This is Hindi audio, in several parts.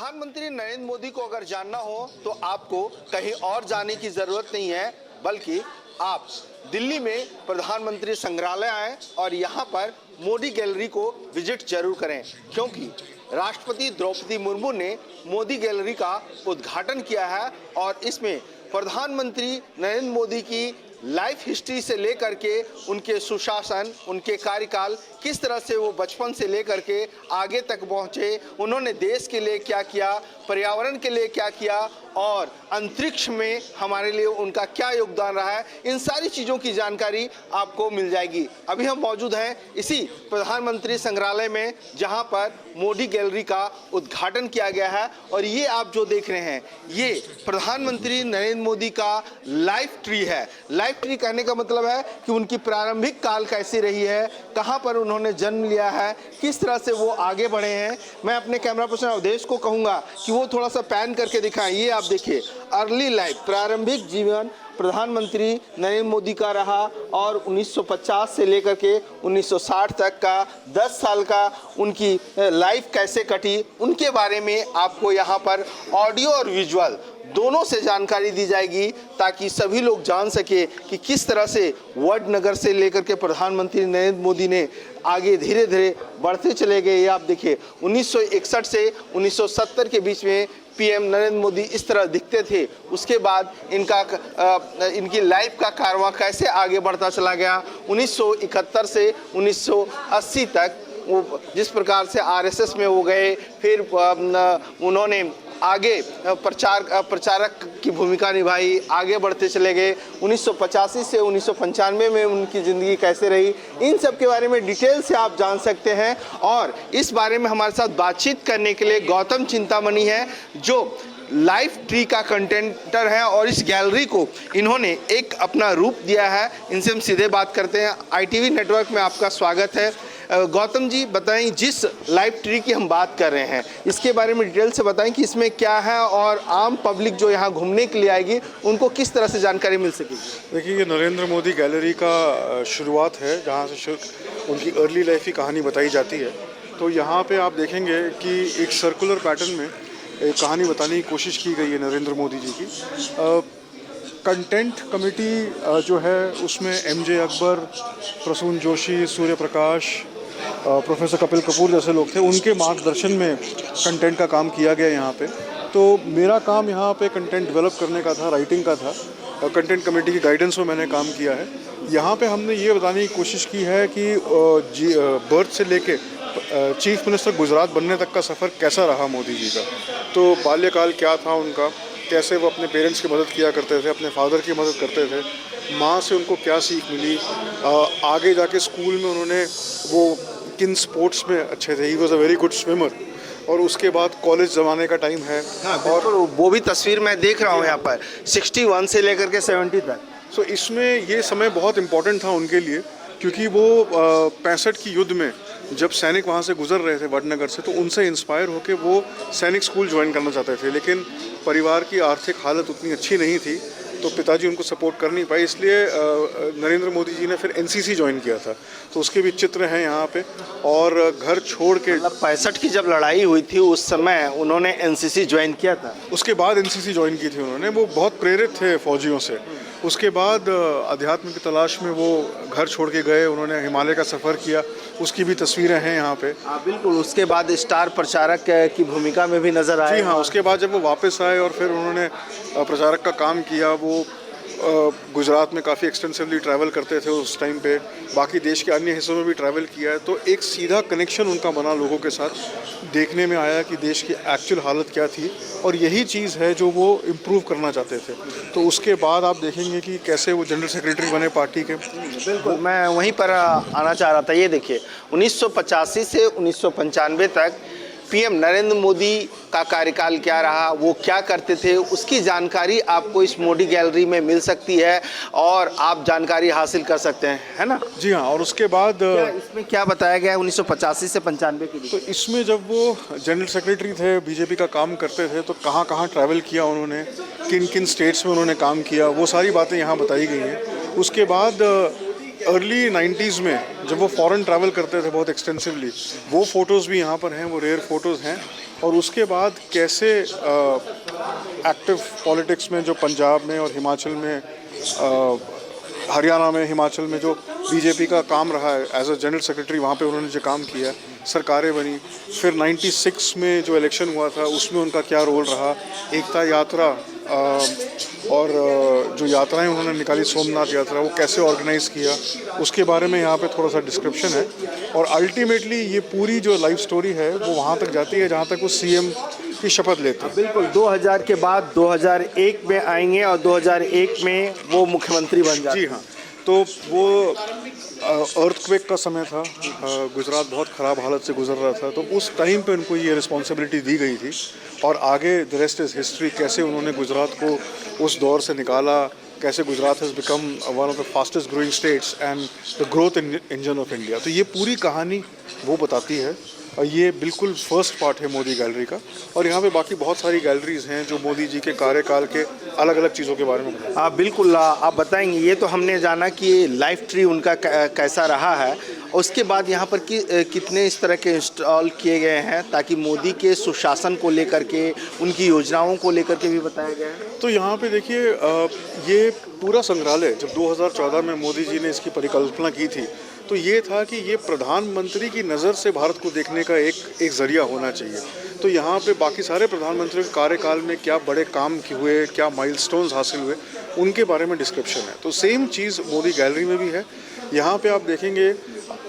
प्रधानमंत्री नरेंद्र मोदी को अगर जानना हो तो आपको कहीं और जाने की जरूरत नहीं है, बल्कि आप दिल्ली में प्रधानमंत्री संग्रहालय आए और यहाँ पर मोदी गैलरी को विजिट जरूर करें, क्योंकि राष्ट्रपति द्रौपदी मुर्मू ने मोदी गैलरी का उद्घाटन किया है और इसमें प्रधानमंत्री नरेंद्र मोदी की लाइफ हिस्ट्री से लेकर के उनके सुशासन, उनके कार्यकाल, किस तरह से वो बचपन से लेकर के आगे तक पहुंचे, उन्होंने देश के लिए क्या किया, पर्यावरण के लिए क्या किया और अंतरिक्ष में हमारे लिए उनका क्या योगदान रहा है, इन सारी चीज़ों की जानकारी आपको मिल जाएगी। अभी हम मौजूद हैं इसी प्रधानमंत्री संग्रहालय में, जहां पर मोदी गैलरी का उद्घाटन किया गया है और ये आप जो देख रहे हैं ये प्रधानमंत्री नरेंद्र मोदी का लाइफ ट्री है। लाइफ ट्री कहने का मतलब है कि उनकी प्रारंभिक काल कैसी रही है, कहाँ पर उन्होंने जन्म लिया है, किस तरह से वो आगे बढ़े हैं। मैं अपने कैमरा पर्सन अवधेश को कहूँगा कि वो थोड़ा सा पैन करके दिखाएं। ये आप देखिए, अर्ली लाइफ, प्रारंभिक जीवन प्रधानमंत्री नरेंद्र मोदी का रहा और 1950 से लेकर के 1960 तक का 10 साल का उनकी लाइफ कैसे कटी, उनके बारे में आपको यहाँ पर ऑडियो और विजुअल दोनों से जानकारी दी जाएगी, ताकि सभी लोग जान सके कि किस तरह से वडनगर से लेकर के प्रधानमंत्री नरेंद्र मोदी ने आगे धीरे धीरे बढ़ते चले गए। ये आप देखिए, 1961 से 1970 के बीच में पीएम नरेंद्र मोदी इस तरह दिखते थे। उसके बाद इनकी लाइफ का कारवां कैसे आगे बढ़ता चला गया। 1971 से 1980 तक वो जिस प्रकार से आरएसएस में हो गए, फिर उन्होंने आगे प्रचारक की भूमिका निभाई, आगे बढ़ते चले गए। 1985 से 1995 में उनकी ज़िंदगी कैसे रही, इन सब के बारे में डिटेल से आप जान सकते हैं। और इस बारे में हमारे साथ बातचीत करने के लिए गौतम चिंतामणि है, जो लाइफ ट्री का कंटेंटर है और इस गैलरी को इन्होंने एक अपना रूप दिया है। इनसे हम सीधे बात करते हैं। आईटीवी नेटवर्क में आपका स्वागत है। गौतम जी बताएं, जिस लाइफ ट्री की हम बात कर रहे हैं इसके बारे में डिटेल से बताएं कि इसमें क्या है और आम पब्लिक जो यहाँ घूमने के लिए आएगी उनको किस तरह से जानकारी मिल सकेगी। देखिए, ये नरेंद्र मोदी गैलरी का शुरुआत है, जहाँ से उनकी अर्ली लाइफ की कहानी बताई जाती है। तो यहाँ पे आप देखेंगे कि एक सर्कुलर पैटर्न में एक कहानी बताने की कोशिश की गई है नरेंद्र मोदी जी की। कंटेंट कमेटी जो है उसमें एमजे अकबर, प्रसून जोशी, सूर्य प्रकाश, प्रोफेसर कपिल कपूर जैसे लोग थे। उनके मार्गदर्शन में कंटेंट का काम किया गया यहाँ पे। तो मेरा काम यहाँ पे कंटेंट डेवलप करने का था, राइटिंग का था। कंटेंट कमेटी की गाइडेंस में मैंने काम किया है। यहाँ पे हमने ये बताने की कोशिश की है कि बर्थ से लेके चीफ मिनिस्टर गुजरात बनने तक का सफ़र कैसा रहा मोदी जी का। तो बाल्यकाल क्या था उनका, कैसे वो अपने पेरेंट्स की मदद किया करते थे, अपने फादर की मदद करते थे, माँ से उनको क्या सीख मिली, आगे जाके स्कूल में उन्होंने वो किन स्पोर्ट्स में अच्छे थे, he was a very good swimmer. और उसके बाद कॉलेज ज़माने का टाइम है। हाँ, और वो भी तस्वीर मैं देख रहा हूँ यहाँ पर 61 से लेकर के 70 तक। सो इसमें ये समय बहुत इम्पोर्टेंट था उनके लिए, क्योंकि वो 65 की युद्ध में जब सैनिक वहाँ से गुजर रहे थे वडनगर से, तो उनसे इंस्पायर होकर वो सैनिक स्कूल ज्वाइन करना चाहते थे। लेकिन परिवार की आर्थिक हालत उतनी अच्छी नहीं थी, तो पिताजी उनको सपोर्ट कर नहीं पाए, इसलिए नरेंद्र मोदी जी ने फिर एनसीसी ज्वाइन किया था। तो उसके भी चित्र हैं यहाँ पे। और घर छोड़ के 65 की जब लड़ाई हुई थी उस समय उन्होंने एनसीसी ज्वाइन किया था। उसके बाद एनसीसी ज्वाइन की थी उन्होंने। वो बहुत प्रेरित थे फौजियों से। उसके बाद अध्यात्म की तलाश में वो घर छोड़ के गए, उन्होंने हिमालय का सफ़र किया, उसकी भी तस्वीरें हैं यहाँ पे। बिल्कुल। उसके बाद स्टार प्रचारक की भूमिका में भी नजर आए। जी हाँ, उसके बाद जब वो वापस आए और फिर उन्होंने प्रचारक का काम किया, वो गुजरात में काफ़ी एक्सटेंसिवली ट्रैवल करते थे उस टाइम पे, बाकी देश के अन्य हिस्सों में भी ट्रैवल किया है। तो एक सीधा कनेक्शन उनका बना लोगों के साथ, देखने में आया कि देश की एक्चुअल हालत क्या थी और यही चीज़ है जो वो इम्प्रूव करना चाहते थे। तो उसके बाद आप देखेंगे कि कैसे वो जनरल सेक्रेटरी बने पार्टी के। बिल्कुल, मैं वहीं पर आना चाह रहा था। ये देखिए, 1985 से 1995 तक पीएम नरेंद्र मोदी का कार्यकाल क्या रहा, वो क्या करते थे, उसकी जानकारी आपको इस मोदी गैलरी में मिल सकती है और आप जानकारी हासिल कर सकते हैं, है ना। जी हाँ। और उसके बाद इसमें क्या बताया गया है 1985 से 95 के लिए। तो इसमें जब वो जनरल सेक्रेटरी थे, बीजेपी का काम करते थे, तो कहाँ कहाँ ट्रैवल किया उन्होंने, किन किन स्टेट्स में उन्होंने काम किया, वो सारी बातें यहाँ बताई गई हैं। उसके बाद अर्ली 90s में जब वो फॉरेन ट्रैवल करते थे बहुत एक्सटेंसिवली, वो फ़ोटोज़ भी यहाँ पर हैं, वो रेयर फ़ोटोज़ हैं। और उसके बाद कैसे एक्टिव पॉलिटिक्स में जो पंजाब में और हिमाचल में हरियाणा में हिमाचल में जो बीजेपी का काम रहा है एज अ जनरल सेक्रेटरी, वहाँ पे उन्होंने जो काम किया, सरकारें बनी। फिर 96 में जो इलेक्शन हुआ था उसमें उनका क्या रोल रहा, एकता यात्रा और जो यात्राएं उन्होंने निकाली, सोमनाथ यात्रा, वो कैसे ऑर्गेनाइज़ किया, उसके बारे में यहाँ पे थोड़ा सा डिस्क्रिप्शन है। और अल्टीमेटली ये पूरी जो लाइफ स्टोरी है वो वहाँ तक जाती है जहाँ तक वो सीएम की शपथ लेते हैं। बिल्कुल 2000 के बाद 2001 में आएंगे और 2001 में वो मुख्यमंत्री बन जाते हैं। जी हाँ, तो वो अर्थक्वेक का समय था, गुजरात बहुत ख़राब हालत से गुजर रहा था, तो उस टाइम पे उनको ये रिस्पॉन्सिबिलिटी दी गई थी। और आगे द रेस्ट इज़ हिस्ट्री, कैसे उन्होंने गुजरात को उस दौर से निकाला, कैसे Gujarat has become one of the fastest growing states and the growth engine of India. तो ये पूरी कहानी वो बताती है और ये बिल्कुल फर्स्ट पार्ट है मोदी गैलरी का। और यहाँ पे बाकी बहुत सारी गैलरीज हैं जो मोदी जी के कार्यकाल के अलग अलग चीज़ों के बारे में बताती हैं। बिल्कुल आप बताएंगे। ये तो हमने जाना कि लाइफ ट्री उनका कैसा रहा है, उसके बाद यहाँ पर कितने इस तरह के इंस्टॉल किए गए हैं ताकि मोदी के सुशासन को लेकर के, उनकी योजनाओं को लेकर के भी बताया गया है। तो यहाँ पे देखिए, ये पूरा संग्रहालय जब 2014 में मोदी जी ने इसकी परिकल्पना की थी तो ये था कि ये प्रधानमंत्री की नज़र से भारत को देखने का एक ज़रिया होना चाहिए। तो यहाँ पे बाकी सारे प्रधानमंत्रियों के कार्यकाल में क्या बड़े काम हुए, क्या माइलस्टोन्स हासिल हुए, उनके बारे में डिस्क्रिप्शन है। तो सेम चीज़ मोदी गैलरी में भी है। यहाँ पे आप देखेंगे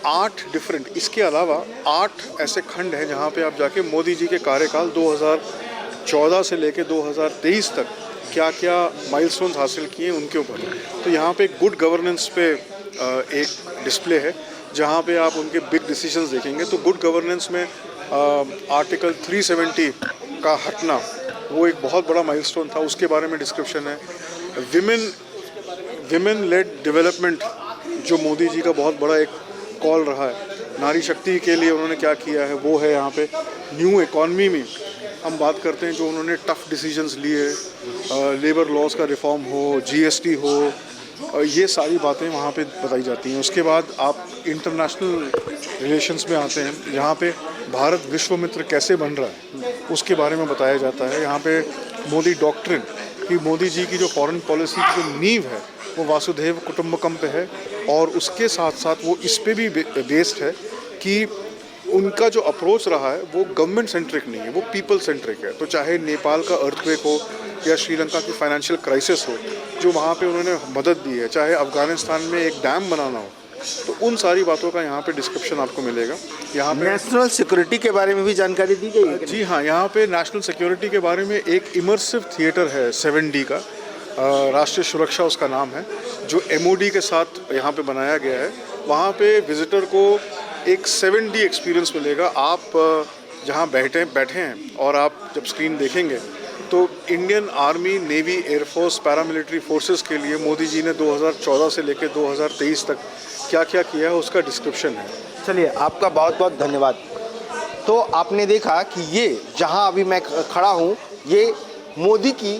8 डिफरेंट, इसके अलावा 8 ऐसे खंड हैं जहाँ पे आप जाके मोदी जी के कार्यकाल 2014 से लेके 2023 तक क्या क्या माइलस्टोन्स हासिल किए उनके ऊपर। तो यहाँ पे गुड गवर्नेंस पे एक डिस्प्ले है जहाँ पे आप उनके बिग डिसीजंस देखेंगे। तो गुड गवर्नेंस में आर्टिकल 370 का हटना वो एक बहुत बड़ा माइलस्टोन था, उसके बारे में डिस्क्रिप्शन है। विमेन लेड डेवलपमेंट जो मोदी जी का बहुत बड़ा एक कॉल रहा है, नारी शक्ति के लिए उन्होंने क्या किया है वो है यहाँ पे। न्यू इकॉनमी में हम बात करते हैं जो उन्होंने टफ डिसीजंस लिए, लेबर लॉज का रिफॉर्म हो, जीएसटी हो, ये सारी बातें वहाँ पे बताई जाती हैं। उसके बाद आप इंटरनेशनल रिलेशंस में आते हैं, यहाँ पे भारत विश्व मित्र कैसे बन रहा है उसके बारे में बताया जाता है। यहाँ पे मोदी डॉक्ट्रिन कि मोदी जी की जो फॉरेन पॉलिसी की जो नींव है वो वासुदेव कुटुंबकम पे है, और उसके साथ साथ वो इस पे भी बेस्ड है कि उनका जो अप्रोच रहा है वो गवर्नमेंट सेंट्रिक नहीं है, वो पीपल सेंट्रिक है। तो चाहे नेपाल का अर्थक्वेक हो या श्रीलंका की फाइनेंशियल क्राइसिस हो जो वहाँ पे उन्होंने मदद दी है, चाहे अफ़गानिस्तान में एक डैम बनाना हो, तो उन सारी बातों का यहाँ पे डिस्क्रिप्शन आपको मिलेगा। यहाँ पे नेशनल सिक्योरिटी के बारे में भी जानकारी दी गई है। जी हाँ, यहाँ पे नेशनल सिक्योरिटी के बारे में एक इमर्सिव थिएटर है 7D का, राष्ट्रीय सुरक्षा उसका नाम है, जो MOD के साथ यहाँ पे बनाया गया है। वहाँ पे विजिटर को एक 7D एक्सपीरियंस मिलेगा। आप जहाँ बैठे हैं और आप जब स्क्रीन देखेंगे तो Indian army, navy, air force, paramilitary forces के लिए मोदी जी ने 2014 से लेकर 2023 तक क्या क्या किया है उसका डिस्क्रिप्शन है। चलिए, आपका बहुत बहुत धन्यवाद। तो आपने देखा कि ये जहां अभी मैं खड़ा हूं, ये मोदी की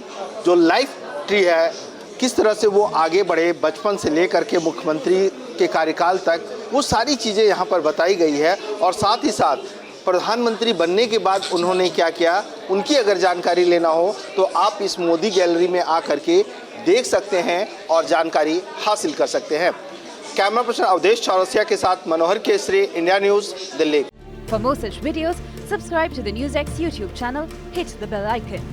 जो लाइफ ट्री है, किस तरह से वो आगे बढ़े बचपन से लेकर के मुख्यमंत्री के कार्यकाल तक, वो सारी चीज़ें यहाँ पर बताई गई है। और साथ ही साथ प्रधानमंत्री बनने के बाद उन्होंने क्या किया, उनकी अगर जानकारी लेना हो तो आप इस मोदी गैलरी में आकर के देख सकते हैं और जानकारी हासिल कर सकते हैं। कैमरा पर्सन अवधेश चौरसिया के साथ Manohar Kesari, India News, Delhi. For more such videos, subscribe to the NewsX YouTube channel, hit the bell icon.